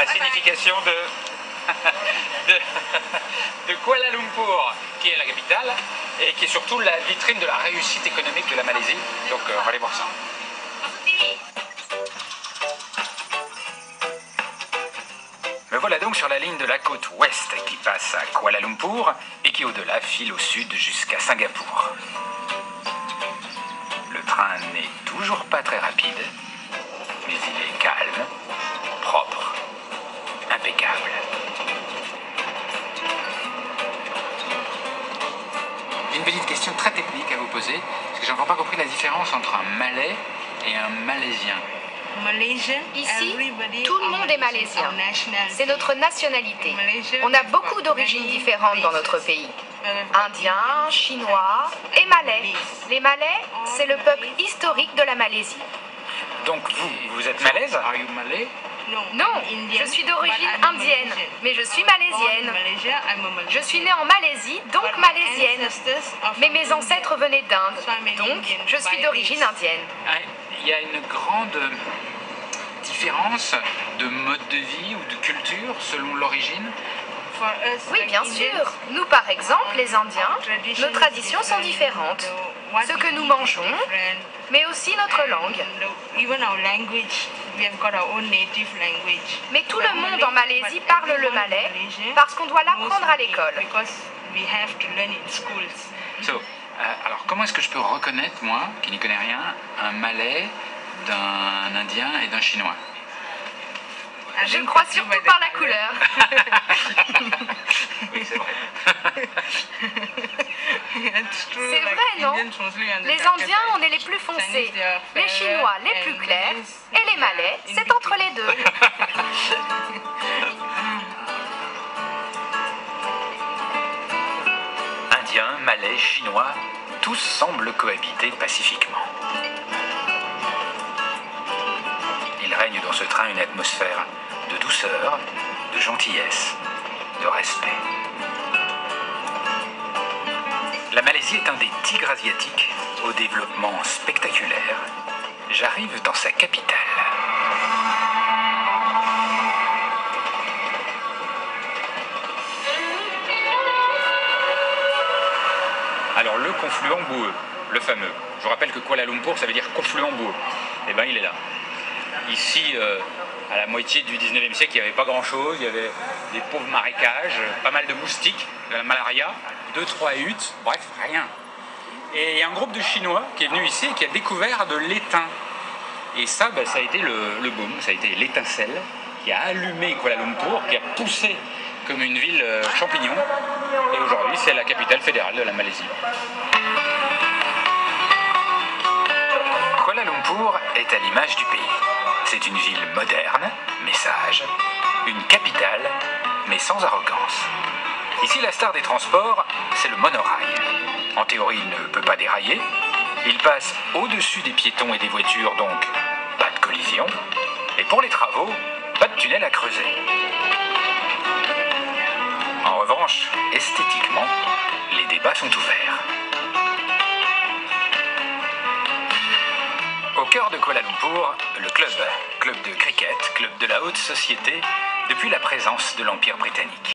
la signification de Kuala Lumpur, qui est la capitale et qui est surtout la vitrine de la réussite économique de la Malaisie. Donc on va aller voir ça. Me voilà donc sur la ligne de la côte ouest qui passe à Kuala Lumpur et qui au-delà file au sud jusqu'à Singapour. Le train n'est toujours pas très rapide, mais il est calme, propre, impeccable. J'ai une petite question très technique à vous poser, parce que j'ai encore pas compris la différence entre un Malais et un Malaisien. Ici, tout le monde est malaisien. C'est notre nationalité. On a beaucoup d'origines différentes dans notre pays. Indiens, Chinois et Malais. Les Malais, c'est le peuple historique de la Malaisie. Donc vous êtes malaise? Non, je suis d'origine indienne, mais je suis malaisienne. Je suis née en Malaisie, donc malaisienne. Mais mes ancêtres venaient d'Inde, donc je suis d'origine indienne. Il y a une grande différence de mode de vie ou de culture selon l'origine? Oui, bien sûr. Nous, par exemple, les Indiens, nos traditions sont différentes. Ce que nous mangeons, mais aussi notre langue. Mais tout le monde en Malaisie parle le malais parce qu'on doit l'apprendre à l'école. Alors comment est-ce que je peux reconnaître, moi, qui n'y connais rien, un Malais d'un Indien et d'un Chinois? Je crois surtout par la couleur. Oui, c'est vrai. C'est vrai, non? Les Indiens, on est les plus foncés, les Chinois les plus clairs, et les Malais, c'est entre les deux. Indiens, Malais, Chinois, tous semblent cohabiter pacifiquement. Il règne dans ce train une atmosphère de douceur, de gentillesse, de respect. La Malaisie est un des tigres asiatiques au développement spectaculaire. J'arrive dans sa capitale. Alors le confluent boueux, le fameux. Je vous rappelle que Kuala Lumpur, ça veut dire confluent boueux. Eh bien il est là. Ici, à la moitié du 19e siècle, il n'y avait pas grand-chose. Il y avait des pauvres marécages, pas mal de moustiques, de la malaria, 2-3 huttes, bref, rien. Et il y a un groupe de Chinois qui est venu ici et qui a découvert de l'étain. Et ça, ça a été le boom, ça a été l'étincelle qui a allumé Kuala Lumpur, qui a poussé comme une ville champignon. Et aujourd'hui, c'est la capitale fédérale de la Malaisie. Kuala Lumpur est à l'image du pays. C'est une ville moderne, mais sage, une capitale, mais sans arrogance. Ici, la star des transports, c'est le monorail. En théorie, il ne peut pas dérailler. Il passe au-dessus des piétons et des voitures, donc pas de collision. Et pour les travaux, pas de tunnel à creuser. En revanche, esthétiquement, les débats sont ouverts. Au cœur de Kuala Lumpur, le club de cricket, club de la haute société, depuis la présence de l'Empire britannique.